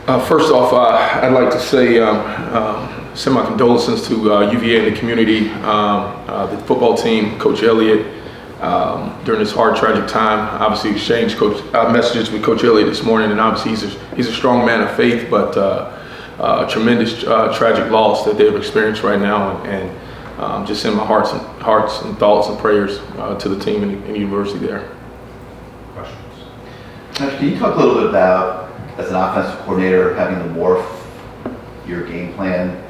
First off, I'd like to say send my condolences to UVA and the community, the football team, Coach Elliott, during this hard, tragic time. Obviously, exchanged messages with Coach Elliott this morning, and obviously he's a strong man of faith, but a tremendous tragic loss that they've experienced right now, and just send my hearts and thoughts and prayers to the team and the university there. Questions? Can you talk a little bit about, as an offensive coordinator, having to morph your game plan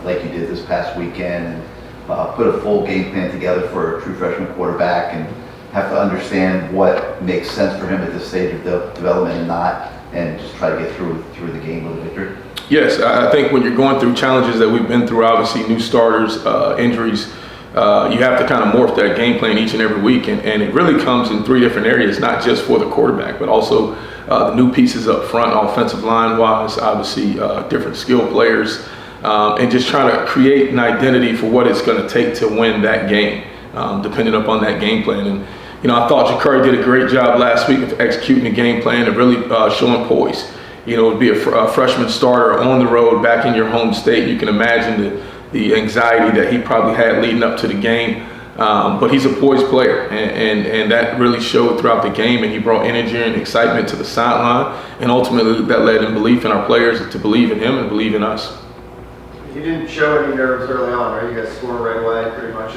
like you did this past weekend, and put a full game plan together for a true freshman quarterback, and have to understand what makes sense for him at this stage of development and not, and just try to get through the game with a victory? Yes, I think when you're going through challenges that we've been through, obviously new starters, injuries, you have to kind of morph that game plan each and every week, and it really comes in three different areas, not just for the quarterback, but also the new pieces up front, offensive line-wise, obviously different skill players, and just trying to create an identity for what it's going to take to win that game, depending upon that game plan. And I thought Jacurri did a great job last week of executing the game plan and really showing poise. To be a freshman starter on the road back in your home state, you can imagine the anxiety that he probably had leading up to the game. But he's a poised player, and that really showed throughout the game, and he brought energy and excitement to the sideline, and ultimately that led in belief in our players to believe in him and believe in us. He didn't show any nerves early on, right? You guys scored right away, pretty much.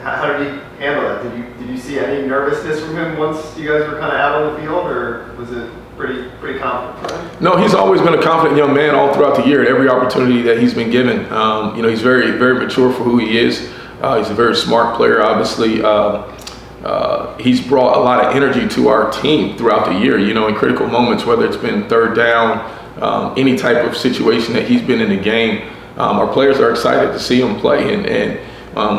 How did he handle that? Did you see any nervousness from him once you guys were kind of out on the field, or was it pretty confident, right? No, he's always been a confident young man all throughout the year at every opportunity that he's been given. He's very, very mature for who he is. He's a very smart player, obviously. He's brought a lot of energy to our team throughout the year, in critical moments, whether it's been third down, any type of situation that he's been in the game. Our players are excited to see him play. And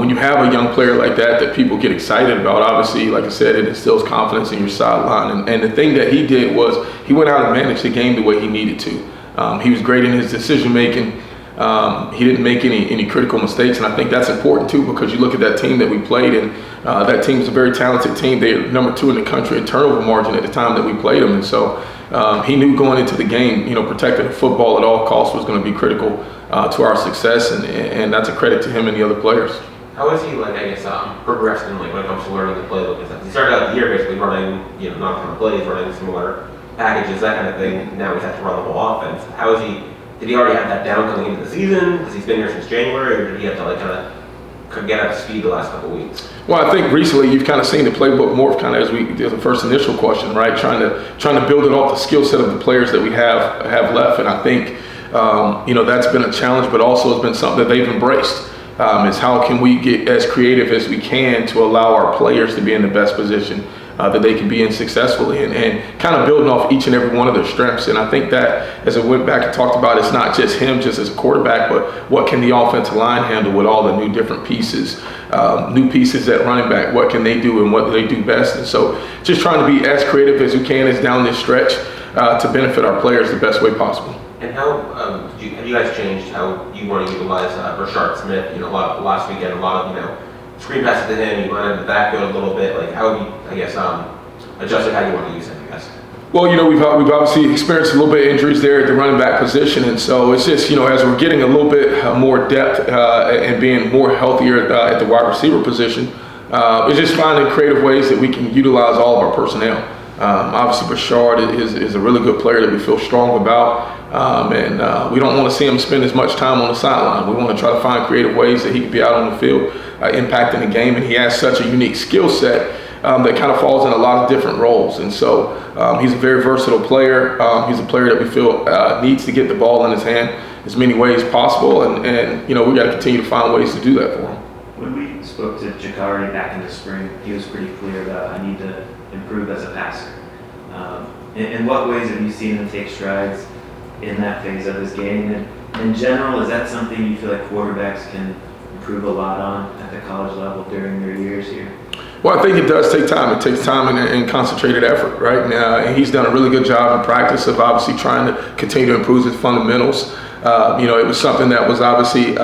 when you have a young player like that people get excited about, obviously, like I said, it instills confidence in your sideline. And the thing that he did was he went out and managed the game the way he needed to. He was great in his decision-making. He didn't make any critical mistakes, and I think that's important too, because you look at that team that we played, and that team is a very talented team. They're number 2 in the country in turnover margin at the time that we played them, and so he knew going into the game, protecting the football at all costs was going to be critical to our success, and that's a credit to him and the other players. How is he, progressed in when it comes to learning the playbook and stuff? He started out the year basically running, not ton of plays, running similar packages, that kind of thing. Now he's had to run the whole offense. How is he? Did he already have that down coming into the season because he's been here since January, or did he have to kind of get up to speed the last couple of weeks? Well, I think recently you've kind of seen the playbook morph, kind of as we did the first initial question, right? Trying to build it off the skill set of the players that we have left, and I think that's been a challenge, but also it's been something that they've embraced. Is how can we get as creative as we can to allow our players to be in the best position that they can be in successfully, and kind of building off each and every one of their strengths. And I think that as I went back and talked about, it's not just him just as a quarterback, but what can the offensive line handle with all the new different pieces, new pieces at running back, what can they do and what do they do best. And so just trying to be as creative as we can as down this stretch to benefit our players the best way possible. And how have you guys changed how you want to utilize Rashard Smith? Last weekend, a lot of screen passes to him. You wanted the backfield a little bit. How have you, adjusted how you want to use him, I guess? Well, we've obviously experienced a little bit of injuries there at the running back position, and so it's just as we're getting a little bit more depth and being more healthier at the wide receiver position, it's just finding creative ways that we can utilize all of our personnel. Obviously, Rashard is a really good player that we feel strong about, and we don't want to see him spend as much time on the sideline. We want to try to find creative ways that he can be out on the field, impacting the game, and he has such a unique skill set that kind of falls in a lot of different roles. And so he's a very versatile player. He's a player that we feel needs to get the ball in his hand as many ways as possible, and we got to continue to find ways to do that for him. When we spoke to Jacurri back in the spring, he was pretty clear about I need to improve as a passer. In what ways have you seen him take strides in that phase of his game? And in general, is that something you feel like quarterbacks can improve a lot on at the college level during their years here? Well, I think it does take time. It takes time and concentrated effort, right? And he's done a really good job in practice of obviously trying to continue to improve his fundamentals. It was something that was obviously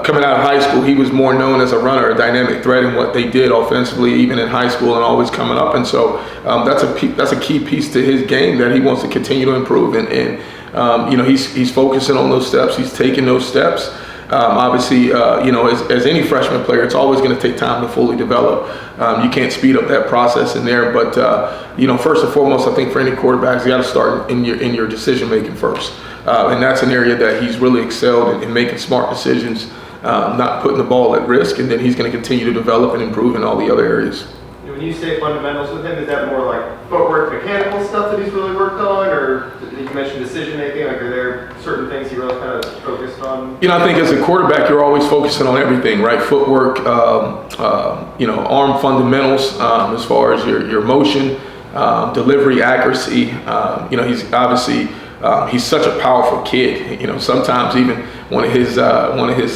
coming out of high school, he was more known as a runner, a dynamic threat in what they did offensively, even in high school and always coming up. And so that's a key piece to his game that he wants to continue to improve. And he's focusing on those steps. He's taking those steps. Obviously, as any freshman player, it's always going to take time to fully develop. You can't speed up that process in there. But, first and foremost, I think for any quarterbacks, you got to start in your decision-making first. And that's an area that he's really excelled in making smart decisions, not putting the ball at risk, and then he's going to continue to develop and improve in all the other areas. When you say fundamentals with him, is that more like footwork, mechanical stuff that he's really worked on, or you mentioned decision making? Like, are there certain things he really kind of focused on? I think as a quarterback, you're always focusing on everything, right? Footwork, arm fundamentals, as far as your motion, delivery, accuracy. He's obviously. He's such a powerful kid. Sometimes even one of his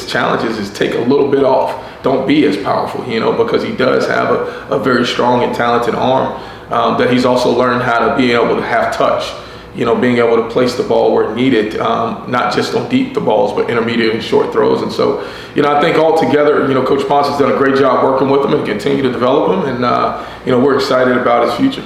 challenges is take a little bit off. Don't be as powerful, because he does have a very strong and talented arm that he's also learned how to be able to have touch. Being able to place the ball where needed, not just on deep the balls, but intermediate and short throws. And so, I think altogether, Coach Ponce has done a great job working with him and continue to develop him. And, we're excited about his future.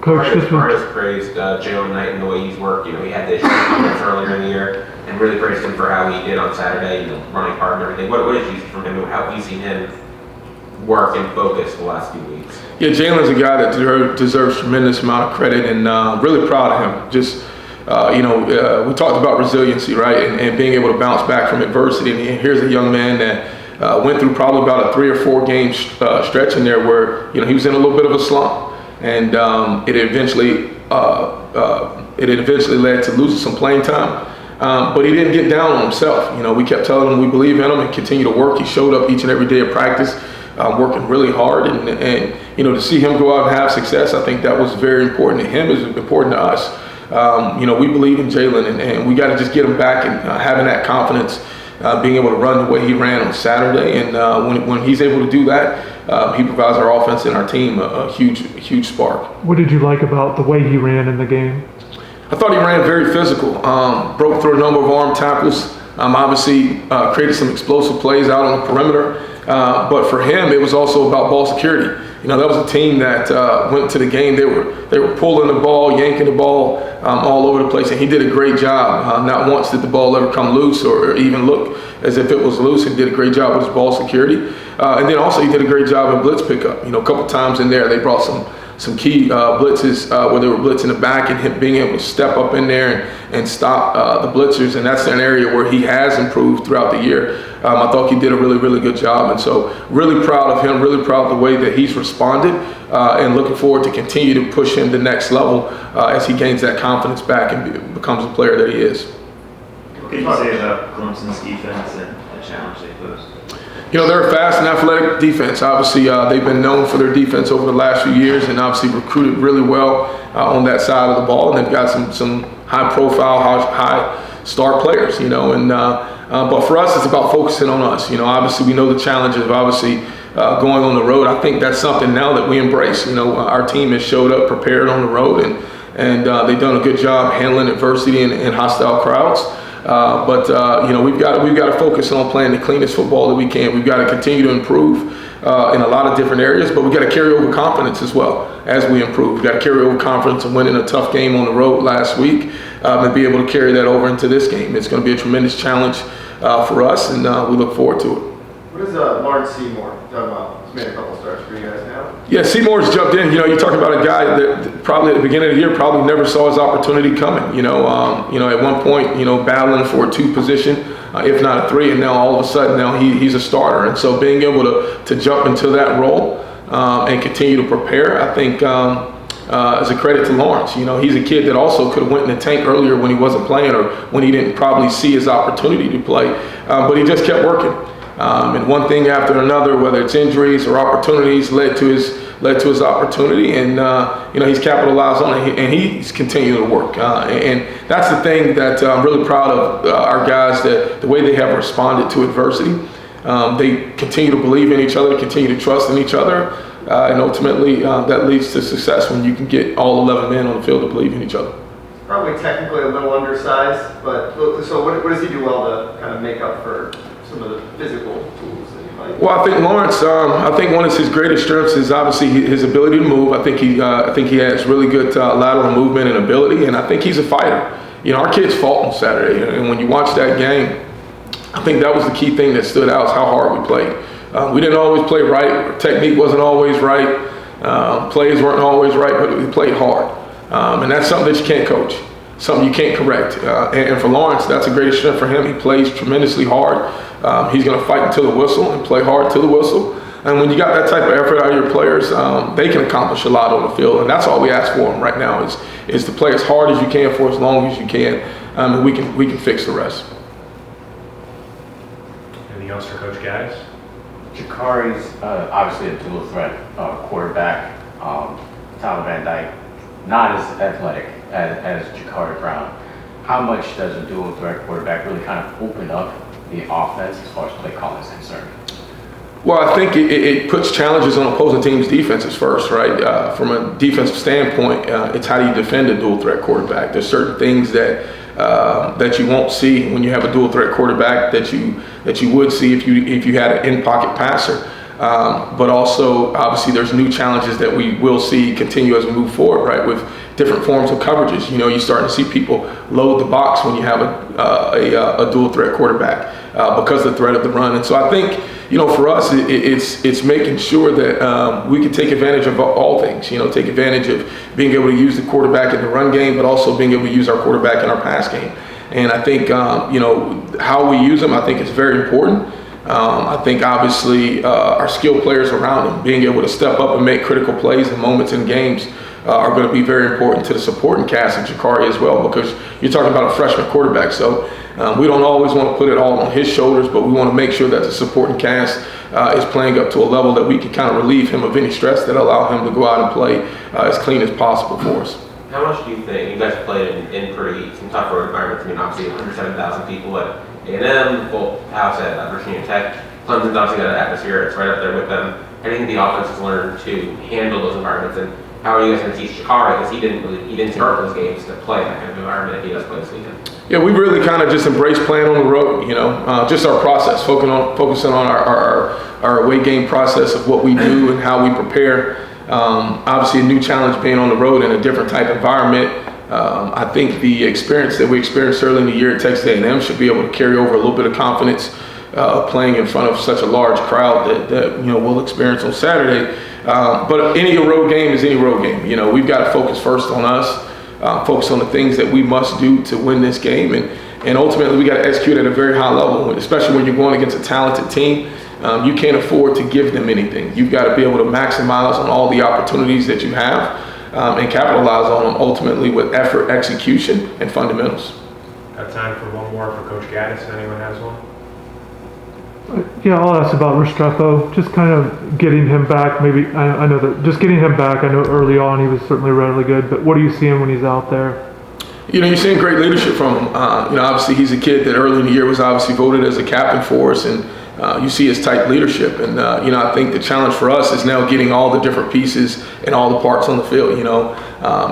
Coach, Marcus praised Jaylan Knighton, the way he's worked. He had the issue earlier in the year, and really praised him for how he did on Saturday, running hard and everything. What did you see from him? How have you seen him work and focus the last few weeks? Yeah, Jaylan's a guy that deserves tremendous amount of credit, and really proud of him. Just, we talked about resiliency, right, and being able to bounce back from adversity. And here's a young man that went through probably about a 3 or 4 game stretch in there where, he was in a little bit of a slump. And it eventually led to losing some playing time. But he didn't get down on himself. We kept telling him we believe in him and continue to work. He showed up each and every day of practice, working really hard. And to see him go out and have success, I think that was very important to him. It's important to us. We believe in Jaylan, and we got to just get him back and having that confidence, being able to run the way he ran on Saturday. And when he's able to do that, he provides our offense and our team a huge spark. What did you like about the way he ran in the game? I thought he ran very physical, broke through a number of arm tackles, obviously created some explosive plays out on the perimeter. But for him, it was also about ball security. That was a team that went to the game. They were pulling the ball, yanking the ball all over the place, and he did a great job. Not once did the ball ever come loose or even look as if it was loose. He did a great job with his ball security. And then also he did a great job in blitz pickup. A couple times in there they brought some key blitzes where they were blitzing the back, and him being able to step up in there and stop the blitzers. And that's an area where he has improved throughout the year. I thought he did a really, really good job. And so really proud of him, really proud of the way that he's responded, and looking forward to continue to push him to the next level as he gains that confidence back and becomes the player that he is. What can you say about Clemson's defense and the challenge they pose? They're a fast and athletic defense. Obviously, they've been known for their defense over the last few years, and obviously recruited really well on that side of the ball. And they've got some high-profile, high-star players. But for us, it's about focusing on us. Obviously, we know the challenges of going on the road. I think that's something now that we embrace. Our team has showed up prepared on the road, and they've done a good job handling adversity and hostile crowds. But we've got to focus on playing the cleanest football that we can. We've got to continue to improve in a lot of different areas, but we've got to carry over confidence as well as we improve. We've got to carry over confidence and winning a tough game on the road last week, and be able to carry that over into this game. It's going to be a tremendous challenge for us, and we look forward to it. What has Lawrence Seymour done well? He's made a couple starts for you guys now. Yeah, Seymour's jumped in. You're talking about a guy that probably at the beginning of the year probably never saw his opportunity coming. At one point, battling for a 2 position, if not a 3, and now all of a sudden now he's a starter. And so being able to jump into that role and continue to prepare, I think is a credit to Lawrence. He's a kid that also could have went in the tank earlier when he wasn't playing or when he didn't probably see his opportunity to play, but he just kept working. And one thing after another, whether it's injuries or opportunities, led to his opportunity, and he's capitalized on it, and he's continuing to work. And that's the thing that I'm really proud of our guys, that the way they have responded to adversity. They continue to believe in each other, continue to trust in each other, and ultimately that leads to success when you can get all 11 men on the field to believe in each other. probably technically a little undersized, but so what does he do well to kind of make up for some of the physical tools that he might? Well, I think Lawrence. I think one of his greatest strengths is obviously his ability to move. I think he has really good lateral movement and ability, and I think he's a fighter. You know, our kids fought on Saturday, and when you watch that game, I think that was the key thing that stood out is how hard we played. We didn't always play right. Our technique wasn't always right. Plays weren't always right, but we played hard. And that's something that you can't coach, something you can't correct. And for Lawrence, that's a great strength for him. He plays tremendously hard. He's going to fight until the whistle and play hard till the whistle. And when you got that type of effort out of your players, they can accomplish a lot on the field. And that's all we ask for them right now is to play as hard as you can for as long as you can, and we can fix the rest. Anything else for Coach Gattis? Jacurri's obviously a dual threat quarterback. Tyler Van Dyke, not as athletic as Jacurri Brown. How much does a dual threat quarterback really kind of open up the offense as far as play calling is concerned? Well, I think it puts challenges on opposing teams' defenses first, right? From a defensive standpoint, it's how do you defend a dual threat quarterback. There's certain things that you won't see when you have a dual threat quarterback that you would see if you had an in-pocket passer. But also, obviously, there's new challenges that we will see continue as we move forward, right? With different forms of coverages. You know, you're starting to see people load the box when you have a dual threat quarterback because of the threat of the run. And so I think, you know, for us, it's making sure that we can take advantage of all things. You know, take advantage of being able to use the quarterback in the run game, but also being able to use our quarterback in our pass game. And I think, you know, how we use them, I think is very important. I think obviously our skilled players around him being able to step up and make critical plays in moments in games are going to be very important to the supporting cast of Jacurri as well, because you're talking about a freshman quarterback. So we don't always want to put it all on his shoulders, but we want to make sure that the supporting cast is playing up to a level that we can kind of relieve him of any stress that allow him to go out and play as clean as possible for us. How much do you think, you guys played in pretty some tough road environments? I mean, obviously 107,000 people at A&M, full house at Virginia Tech. Clemson's obviously got an atmosphere, it's right up there with them. How do you think the offense has learned to handle those environments, and how are you guys going to teach Jacurri, because he didn't start those games to play in that kind of environment if he does play this weekend? Yeah, we really kind of just embrace playing on the road, you know, just our process, focusing on our away game process of what we do and how we prepare. Obviously a new challenge being on the road in a different type environment. I think the experience that we experienced early in the year at Texas A&M should be able to carry over a little bit of confidence playing in front of such a large crowd that you know we'll experience on Saturday. But any road game is any road game. You know, we've got to focus first on us, focus on the things that we must do to win this game, and ultimately we got to execute at a very high level, especially when you're going against a talented team. You can't afford to give them anything. You've got to be able to maximize on all the opportunities that you have and capitalize on them ultimately with effort, execution, and fundamentals. Got time for one more for Coach Gattis, if anyone has one? Yeah, I'll ask about Restrepo. Just kind of getting him back. Maybe I know that just getting him back. I know early on he was certainly really good, but what do you see him when he's out there? You know, you're seeing great leadership from him. You know, obviously he's a kid that early in the year was obviously voted as a captain for us, and you see his type leadership. And you know, I think the challenge for us is now getting all the different pieces and all the parts on the field. You know,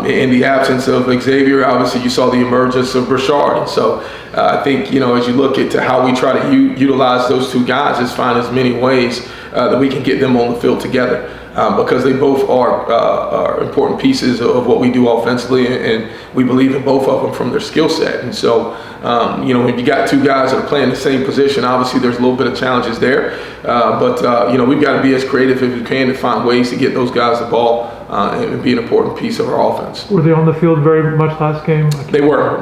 in the absence of Xavier, obviously you saw the emergence of Brashard, and so I think, you know, as you look at how we try to utilize those two guys, is find as many ways that we can get them on the field together. Because they both are important pieces of what we do offensively, and we believe in both of them from their skill set. And so, you know, when you got two guys that are playing the same position, obviously there's a little bit of challenges there. But you know, we've got to be as creative as we can to find ways to get those guys the ball and be an important piece of our offense. Were they on the field very much last game? They were.